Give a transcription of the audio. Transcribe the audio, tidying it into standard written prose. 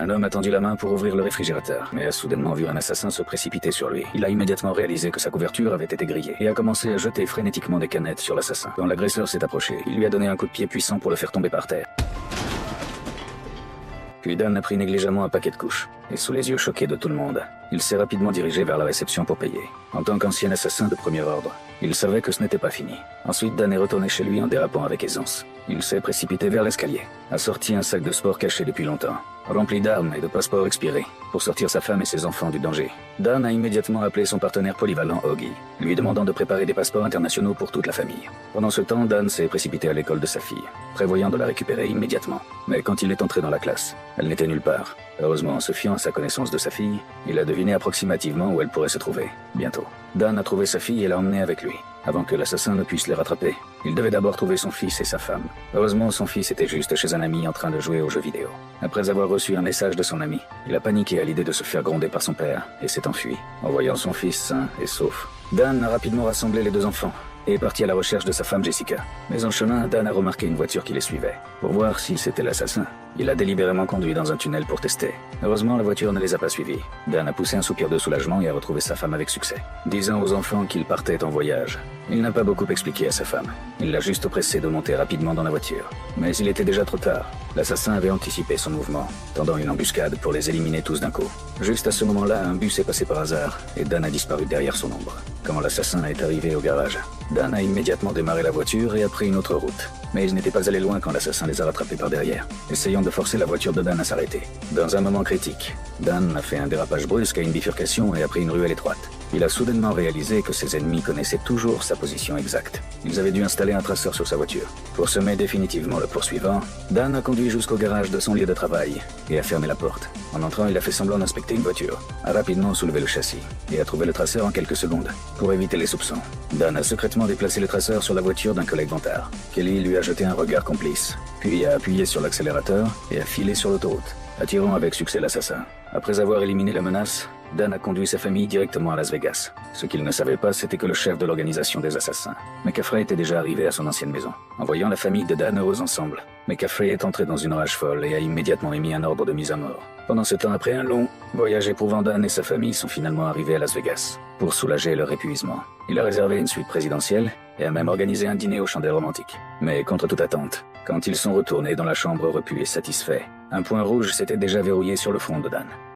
Un homme a tendu la main pour ouvrir le réfrigérateur, mais a soudainement vu un assassin se précipiter sur lui. Il a immédiatement réalisé que sa couverture avait été grillée et a commencé à jeter frénétiquement des canettes sur l'assassin. Quand l'agresseur s'est approché, il lui a donné un coup de pied puissant pour le faire tomber par terre. Puis Dan a pris négligemment un paquet de couches, et sous les yeux choqués de tout le monde, il s'est rapidement dirigé vers la réception pour payer. En tant qu'ancien assassin de premier ordre, il savait que ce n'était pas fini. Ensuite, Dan est retourné chez lui en dérapant avec aisance. Il s'est précipité vers l'escalier, a sorti un sac de sport caché depuis longtemps, rempli d'armes et de passeports expirés, pour sortir sa femme et ses enfants du danger. Dan a immédiatement appelé son partenaire polyvalent Augie, lui demandant de préparer des passeports internationaux pour toute la famille. Pendant ce temps, Dan s'est précipité à l'école de sa fille, prévoyant de la récupérer immédiatement. Mais quand il est entré dans la classe, elle n'était nulle part. Heureusement, en se fiant à sa connaissance de sa fille, il a deviné approximativement où elle pourrait se trouver, bientôt. Dan a trouvé sa fille et l'a emmenée avec lui, avant que l'assassin ne puisse les rattraper. Il devait d'abord trouver son fils et sa femme. Heureusement, son fils était juste chez un ami en train de jouer aux jeux vidéo. Après avoir reçu un message de son ami, il a paniqué à l'idée de se faire gronder par son père et s'est enfui, en voyant son fils sain et sauf. Dan a rapidement rassemblé les deux enfants et est parti à la recherche de sa femme Jessica. Mais en chemin, Dan a remarqué une voiture qui les suivait. Pour voir si c'était l'assassin, il a délibérément conduit dans un tunnel pour tester. Heureusement, la voiture ne les a pas suivis. Dan a poussé un soupir de soulagement et a retrouvé sa femme avec succès, disant aux enfants qu'il partait en voyage. Il n'a pas beaucoup expliqué à sa femme. Il l'a juste pressé de monter rapidement dans la voiture. Mais il était déjà trop tard. L'assassin avait anticipé son mouvement, tendant une embuscade pour les éliminer tous d'un coup. Juste à ce moment-là, un bus est passé par hasard et Dan a disparu derrière son ombre. Quand l'assassin est arrivé au garage, Dan a immédiatement démarré la voiture et a pris une autre route. Mais ils n'étaient pas allés loin quand l'assassin les a rattrapés par derrière, essayant de forcer la voiture de Dan à s'arrêter. Dans un moment critique, Dan a fait un dérapage brusque à une bifurcation et a pris une ruelle étroite. Il a soudainement réalisé que ses ennemis connaissaient toujours sa position exacte. Ils avaient dû installer un traceur sur sa voiture. Pour semer définitivement le poursuivant, Dan a conduit jusqu'au garage de son lieu de travail et a fermé la porte. En entrant, il a fait semblant d'inspecter une voiture, a rapidement soulevé le châssis et a trouvé le traceur en quelques secondes. Pour éviter les soupçons, Dan a secrètement déplacé le traceur sur la voiture d'un collègue vantard. Kelly lui a jeté un regard complice, puis a appuyé sur l'accélérateur et a filé sur l'autoroute, attirant avec succès l'assassin. Après avoir éliminé la menace, Dan a conduit sa famille directement à Las Vegas. Ce qu'il ne savait pas, c'était que le chef de l'organisation des assassins, McCaffrey, était déjà arrivé à son ancienne maison. En voyant la famille de Dan heureuse ensemble, McCaffrey est entré dans une rage folle et a immédiatement émis un ordre de mise à mort. Pendant ce temps, après un long voyage éprouvant, Dan et sa famille sont finalement arrivés à Las Vegas. Pour soulager leur épuisement, il a réservé une suite présidentielle et a même organisé un dîner aux chandelles romantiques. Mais contre toute attente, quand ils sont retournés dans la chambre repus et satisfaits, un point rouge s'était déjà verrouillé sur le front de Dan.